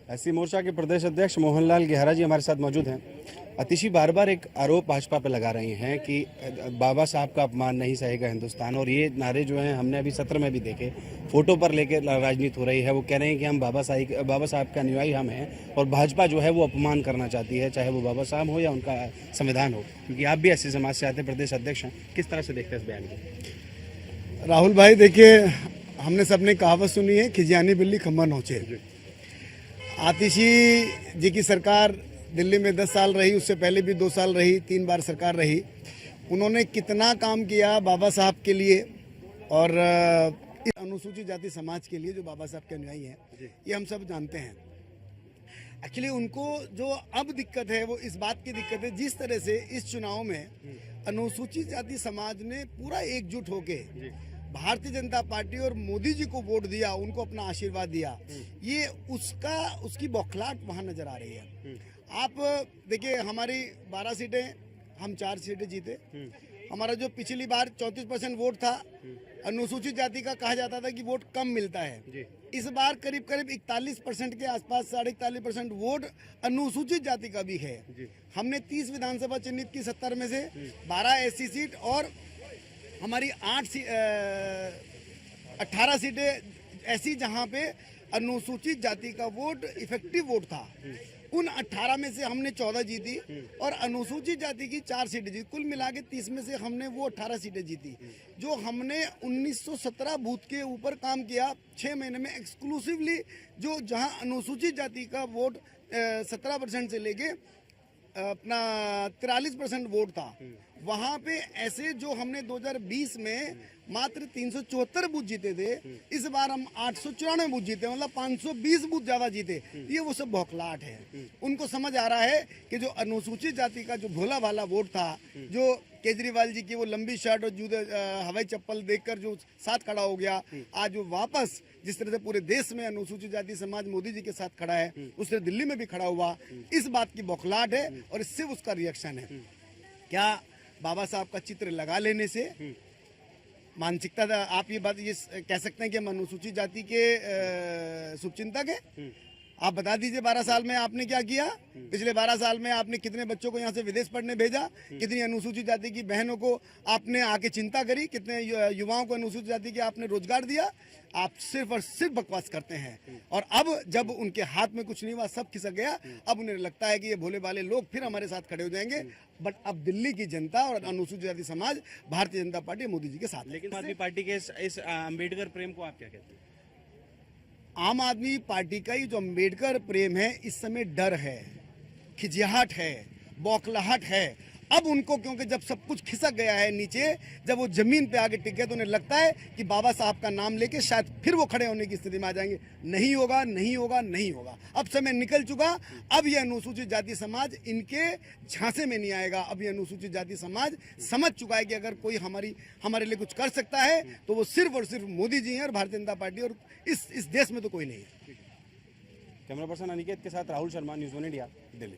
SC मोर्चा के प्रदेश अध्यक्ष मोहनलाल गेहरा जी हमारे साथ मौजूद हैं। अतिशी बार बार एक आरोप भाजपा पे लगा रही हैं कि बाबा साहब का अपमान नहीं सहेगा हिंदुस्तान, और ये नारे जो हैं हमने अभी सत्र में भी देखे, फोटो पर लेकर राजनीति हो रही है। वो कह रहे हैं कि हम बाबा साहब का अनुयायी हम हैं और भाजपा जो है वो अपमान करना चाहती है, चाहे वो बाबा साहब हो या उनका संविधान हो, क्योंकि आप भी ऐसे समाज से आते प्रदेश अध्यक्ष हैं। किस तरह से देखते हैं इस बयान को? राहुल भाई, देखिए, हमने सबने कहावत सुनी है, खिजियानी बिल्ली खम्बा नोचे। आतिशी जी की सरकार दिल्ली में 10 साल रही, उससे पहले भी 2 साल रही, 3 बार सरकार रही। उन्होंने कितना काम किया बाबा साहब के लिए और इस अनुसूचित जाति समाज के लिए जो बाबा साहब के अनुयायी हैं, ये हम सब जानते हैं। एक्चुअली उनको जो अब दिक्कत है वो इस बात की दिक्कत है, जिस तरह से इस चुनाव में अनुसूचित जाति समाज ने पूरा एकजुट होके भारतीय जनता पार्टी और मोदी जी को वोट दिया, उनको अपना आशीर्वाद दिया, ये उसकी बौखलाहट वहाँ नजर आ रही है। आप देखिए, हमारी 12 सीटें, हम 4 सीटें जीते। हमारा जो पिछली बार 34% वोट था, अनुसूचित जाति का कहा जाता था कि वोट कम मिलता है। इस बार करीब 41% के आसपास, 41.5% वोट अनुसूचित जाति का भी है। हमने 30 विधानसभा चिन्हित की, 70 में से 12 एससी सीट और हमारी 18 सीटें ऐसी जहां पे अनुसूचित जाति का वोट इफेक्टिव वोट था। उन 18 में से हमने 14 जीती और अनुसूचित जाति की 4 सीटें जीती। कुल मिला के 30 में से हमने वो 18 सीटें जीती। जो हमने 1917 बूथ के ऊपर काम किया 6 महीने में एक्सक्लूसिवली, जो जहां अनुसूचित जाति का वोट 17% से लेके अपना 43% वोट था, वहां पे ऐसे जो हमने 2020 में मात्र 374 बूथ जीते थे, इस बार हम 894 बूथ जीते, मतलब 520 बूथ ज्यादा जीते। ये वो सब बौखलाहट है। उनको समझ आ रहा है कि जो अनुसूचित जाति का जो भोला भाला वोट था, जो केजरीवाल जी की वो लंबी शर्ट और जूते हवाई चप्पल देखकर जो साथ खड़ा हो गया, आज वो वापस जिस तरह से पूरे देश में अनुसूचित जाति समाज मोदी जी के साथ खड़ा है, उस तरह दिल्ली में भी खड़ा हुआ, इस बात की बौखलाहट है और इससे उसका रिएक्शन है। क्या बाबा साहब का चित्र लगा लेने से मानसिकता, आप ये बात ये कह सकते हैं कि हम अनुसूचित जाति के शुभचिंतक हैं? आप बता दीजिए, 12 साल में आपने क्या किया? पिछले 12 साल में आपने कितने बच्चों को यहाँ से विदेश पढ़ने भेजा? कितनी अनुसूचित जाति की बहनों को आपने आके चिंता करी? कितने युवाओं को अनुसूचित जाति के आपने रोजगार दिया? आप सिर्फ और सिर्फ बकवास करते हैं। और अब जब उनके हाथ में कुछ नहीं हुआ, सब खिसक गया, अब उन्हें लगता है कि ये भोले भाले लोग फिर हमारे साथ खड़े हो जाएंगे। बट अब दिल्ली की जनता और अनुसूचित जाति समाज भारतीय जनता पार्टी मोदी जी के साथ। लेकिन आम आदमी पार्टी के इस अम्बेडकर प्रेम को आप क्या कहते हैं? आम आदमी पार्टी का ये जो अम्बेडकर प्रेम है, इस समय डर है, खिजियाहट है, बौखलाहट है। अब उनको, क्योंकि जब सब कुछ खिसक गया है नीचे, जब वो जमीन पे आगे टिक गए, तो उन्हें लगता है कि बाबा साहब का नाम लेके शायद फिर वो खड़े होने की स्थिति में आ जाएंगे। नहीं होगा, नहीं होगा, नहीं होगा। अब समय निकल चुका। अब ये अनुसूचित जाति समाज इनके झांसे में नहीं आएगा। अब ये अनुसूचित जाति समाज समझ चुका है कि अगर कोई हमारे लिए कुछ कर सकता है तो वो सिर्फ और सिर्फ मोदी जी हैं और भारतीय जनता पार्टी, और इस देश में तो कोई नहीं है। कैमरा पर्सन अनिकेत के साथ राहुल शर्मा, न्यूज़ 1 इंडिया, दिल्ली।